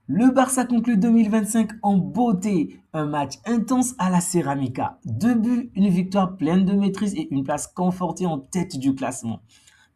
Le Barça conclut 2025 en beauté. Un match intense à la Ceramica. Deux buts, une victoire pleine de maîtrise et une place confortée en tête du classement.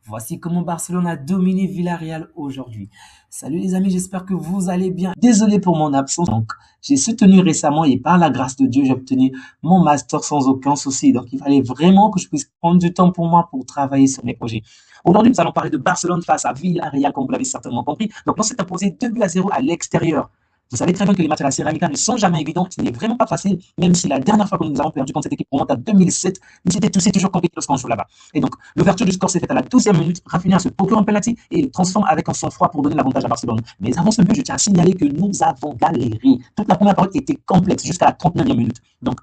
Voici comment Barcelone a dominé Villarreal aujourd'hui. Salut les amis, j'espère que vous allez bien. Désolé pour mon absence. Donc, j'ai soutenu récemment et par la grâce de Dieu, j'ai obtenu mon master sans aucun souci. Donc, il fallait vraiment que je puisse prendre du temps pour moi pour travailler sur mes projets. Aujourd'hui, nous allons parler de Barcelone face à Villarreal, comme vous l'avez certainement compris. Donc, on s'est imposé 2 buts à 0 à l'extérieur. Vous savez très bien que les matchs à la Ceramica ne sont jamais évidents. Ce n'est vraiment pas facile, même si la dernière fois que nous avons perdu contre cette équipe remonte à 2007, mais c'est toujours compliqué lorsqu'on joue là-bas. Et donc, l'ouverture du score s'est faite à la 12e minute. Rafinha se procure un penalty et il transforme avec un sang-froid pour donner l'avantage à Barcelone. Mais avant ce but, je tiens à signaler que nous avons galéré. Toute la première période était complexe jusqu'à la 39e minute. Donc,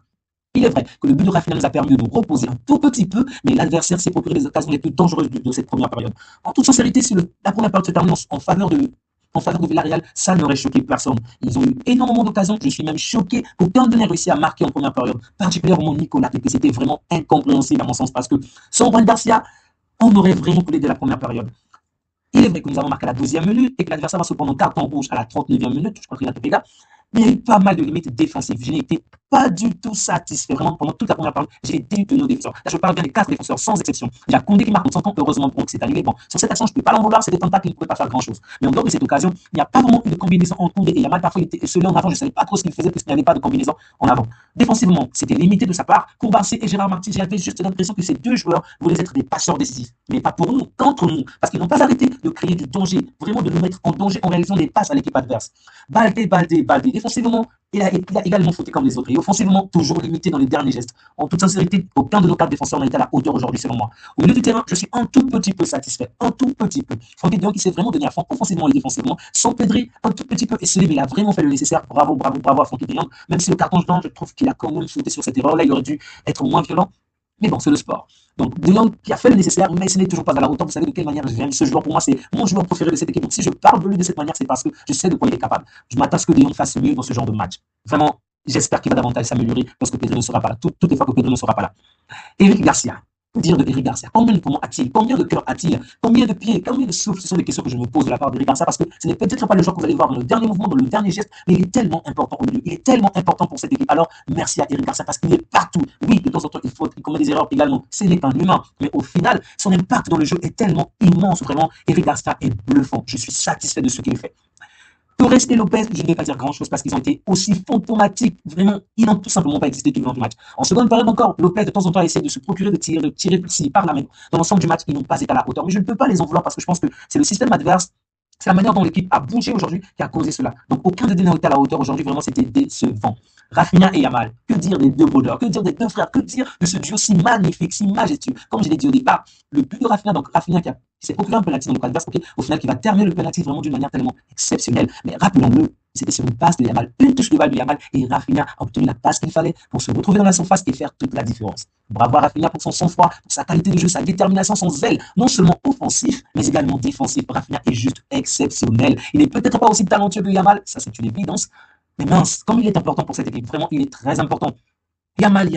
il est vrai que le but de Rafinha nous a permis de nous reposer un tout petit peu, mais l'adversaire s'est procuré les occasions les plus dangereuses de cette première période. En toute sincérité, si la première période se termine en faveur de Villarreal, ça n'aurait choqué personne. Ils ont eu énormément d'occasions. Je suis même choqué qu'aucun d'eux n'ait réussi à marquer en première période. Particulièrement Nicolas Pepe. C'était vraiment incompréhensible à mon sens parce que sans Juan Garcia, on aurait vraiment coulé dès la première période. Il est vrai que nous avons marqué à la 12e minute et que l'adversaire va se prendre un carton rouge à la 39e minute. Je crois qu'il a fait là. Mais il y a eu pas mal de limites défensives. Je n'étais pas du tout satisfait. Vraiment, pendant toute la première période, j'ai été de nos défenseurs. Là, je parle bien des 4 défenseurs, sans exception. Il y a Koundé qui marque en son temps, heureusement pour que c'est arrivé. Bon, sur cette action, je ne peux pas l'en vouloir, c'était un pas qu'il ne pouvait pas faire grand-chose. Mais en dehors de cette occasion, il n'y a pas vraiment eu de combinaison entre Koundé et Yamal. Parfois, il était seul en avant, je ne savais pas trop ce qu'il faisait, puisqu'il n'y avait pas de combinaison en avant. Défensivement, c'était limité de sa part. Courbarcy et Gérard Martin, j'avais juste l'impression que ces deux joueurs voulaient être des passeurs décisifs. Mais pas pour nous, contre nous. Parce qu'ils n'ont pas arrêté de créer du danger, vraiment de nous mettre en danger en réalisant des passes à l'équipe adverse. Baldé. Défensivement, il a également fauté comme les autres. Et offensivement, toujours limité dans les derniers gestes. En toute sincérité, aucun de nos 4 défenseurs n'a été à la hauteur aujourd'hui, selon moi. Au milieu du terrain, je suis un tout petit peu satisfait. Un tout petit peu. Francky de Jong qui s'est vraiment donné à fond, offensivement et défensivement. Sans Pedri, un tout petit peu esselé, mais il a vraiment fait le nécessaire. Bravo à Francky de Jong. Même si le carton jaune, je trouve qu'il a quand même sauté sur cette erreur-là. Il aurait dû être moins violent. Mais bon, c'est le sport. Donc, De Jong qui a fait le nécessaire, mais ce n'est toujours pas à la hauteur. Vous savez de quelle manière j'aime ce joueur. Pour moi, c'est mon joueur préféré de cette équipe. Donc, si je parle de lui de cette manière, c'est parce que je sais de quoi il est capable. Je m'attends à ce que De Jong fasse mieux dans ce genre de match. Vraiment, j'espère qu'il va davantage s'améliorer lorsque Pedro ne sera pas là. Toutes les fois que Pedro ne sera pas là. Eric Garcia. Que dire de Eric Garcia? Combien de poumons a-t-il? Combien de cœurs a-t-il? Combien de pieds? Combien de souffles? Ce sont des questions que je me pose de la part d'Eric Garcia parce que ce n'est peut-être pas le joueur que vous allez voir dans le dernier mouvement, dans le dernier geste, mais il est tellement important au milieu. Il est tellement important pour cette équipe. Alors, merci à Eric Garcia parce qu'il est partout. Oui, de temps en temps, il commet des erreurs également. Ce n'est pas un humain. Mais au final, son impact dans le jeu est tellement immense. Vraiment, Eric Garcia est bluffant. Je suis satisfait de ce qu'il fait. Torres et Lopez, je ne vais pas dire grand-chose parce qu'ils ont été aussi fantomatiques. Vraiment, ils n'ont tout simplement pas existé tout le long du match. En seconde période encore, Lopez, de temps en temps, a essayé de se procurer de tirer par la main. Dans l'ensemble du match, ils n'ont pas été à la hauteur. Mais je ne peux pas les en vouloir parce que je pense que c'est le système adverse. C'est la manière dont l'équipe a bougé aujourd'hui qui a causé cela. Donc, aucun des deux n'a été à la hauteur aujourd'hui. Vraiment, c'était décevant. Rafinha et Yamal. Que dire des deux bonheurs? Que dire des deux frères? Que dire de ce duo si magnifique, si majestueux? Comme je l'ai dit au départ, le but de Rafinha, donc Rafinha qui s'est procuré un penalty dans le adverse, okay, au final, qui va terminer le penalty vraiment d'une manière tellement exceptionnelle. Mais rappelons-le, c'était sur une passe de Yamal, une touche de balle de Yamal, et Rafinha a obtenu la passe qu'il fallait pour se retrouver dans la surface et faire toute la différence. Bravo à Rafinha pour son sang-froid, pour sa qualité de jeu, sa détermination, son zèle, non seulement offensif, mais également défensif. Rafinha est juste exceptionnel. Il n'est peut-être pas aussi talentueux que Yamal, ça c'est une évidence, mais mince, comme il est important pour cette équipe, vraiment, il est très important. Yamal.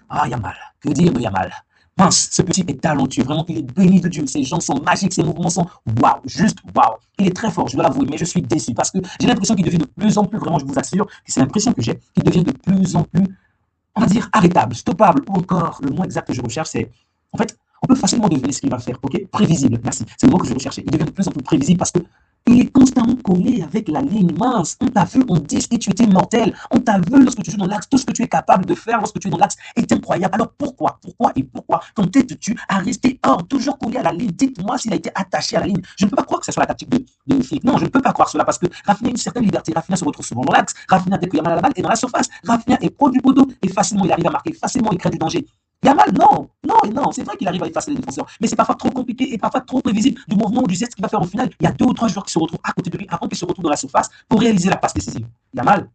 Ah, Yamal. Que dire de Yamal? Mince, ce petit est talentueux. Vraiment, il est béni de Dieu. Ses jambes sont magiques, ses mouvements sont waouh, juste waouh. Il est très fort, je dois l'avouer, mais je suis déçu parce que j'ai l'impression qu'il devient de plus en plus, vraiment, je vous assure, que c'est l'impression que j'ai, qu'il devient de plus en plus, on va dire, arrêtable, stoppable, ou encore, le mot exact que je recherche, c'est, en fait, on peut facilement deviner ce qu'il va faire, ok? Prévisible, merci. C'est le mot que je recherchais. Il devient de plus en plus prévisible parce que il est constamment collé avec la ligne mince. On t'a vu, on dit que tu étais mortel. On t'a vu lorsque tu joues dans l'axe. Tout ce que tu es capable de faire lorsque tu es dans l'axe est incroyable. Alors pourquoi t'entêtes-tu à rester hors, toujours collé à la ligne? Dites-moi s'il a été attaché à la ligne. Je ne peux pas croire que ce soit la tactique de Philippe. Non, je ne peux pas croire cela parce que Rafinha a une certaine liberté. Rafinha se retrouve souvent dans l'axe. Rafinha, dès qu'il y a mal à la balle, est dans la surface. Rafinha est pro du poteau et facilement il arrive à marquer. Facilement il crée du danger. Yamal, non, c'est vrai qu'il arrive à effacer les défenseurs, mais c'est parfois trop compliqué et parfois trop prévisible du mouvement ou du geste qu'il va faire au final. Il y a 2 ou 3 joueurs qui se retrouvent à côté de lui avant qu'il se retrouve dans la surface pour réaliser la passe décisive. Yamal,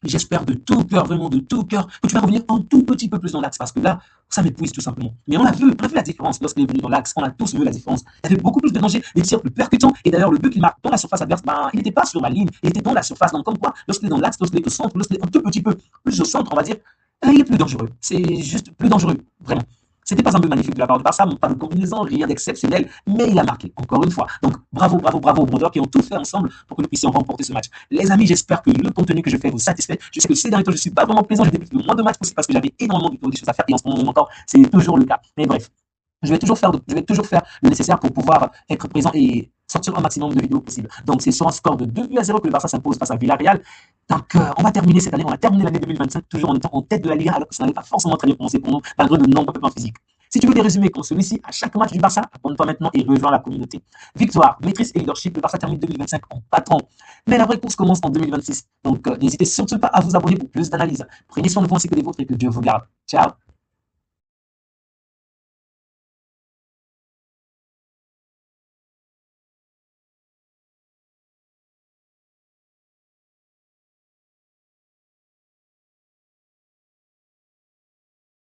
j'espère de tout cœur, vraiment de tout cœur, que tu vas revenir un tout petit peu plus dans l'axe parce que là, ça m'épuise tout simplement. Mais on a vu la différence lorsqu'il est venu dans l'axe, on a tous vu la différence. Il y avait beaucoup plus de danger, des tirs plus percutants et d'ailleurs le but qu'il marque dans la surface adverse, il n'était pas sur la ligne, il était dans la surface. Donc comme quoi, lorsqu'il est dans l'axe, lorsqu'il est au centre, lorsqu'il est un tout petit peu plus au centre, on va dire, il est plus dangereux. C'est juste plus dangereux, vraiment. C'était pas un but magnifique de la part du Barça, pas de combinaison, rien d'exceptionnel, mais il a marqué, encore une fois. Donc, bravo, bravo, bravo aux Brodeurs qui ont tout fait ensemble pour que nous puissions remporter ce match. Les amis, j'espère que le contenu que je fais vous satisfait. Je sais que ces derniers temps, je suis pas vraiment présent, j'ai débute le moins de matchs possible parce que j'avais énormément de choses à faire et en ce moment encore, c'est toujours le cas. Mais bref, je vais toujours faire le nécessaire pour pouvoir être présent et sortir un maximum de vidéos possible. Donc, c'est sur un score de 2-0 que le Barça s'impose face à Villarreal. Donc, on va terminer cette année, on va terminer l'année 2025 toujours en étant en tête de la Liga alors que ça n'avait pas forcément très bien commencé pour nous, malgré de nombreux points physiques. Si tu veux des résumés comme celui-ci à chaque match du Barça, abonne-toi maintenant et rejoins la communauté. Victoire, maîtrise et leadership, le Barça termine 2025 en patron. Mais la vraie course commence en 2026. Donc, n'hésitez surtout pas à vous abonner pour plus d'analyses. Prenez soin de vous ainsi que des vôtres et que Dieu vous garde. Ciao!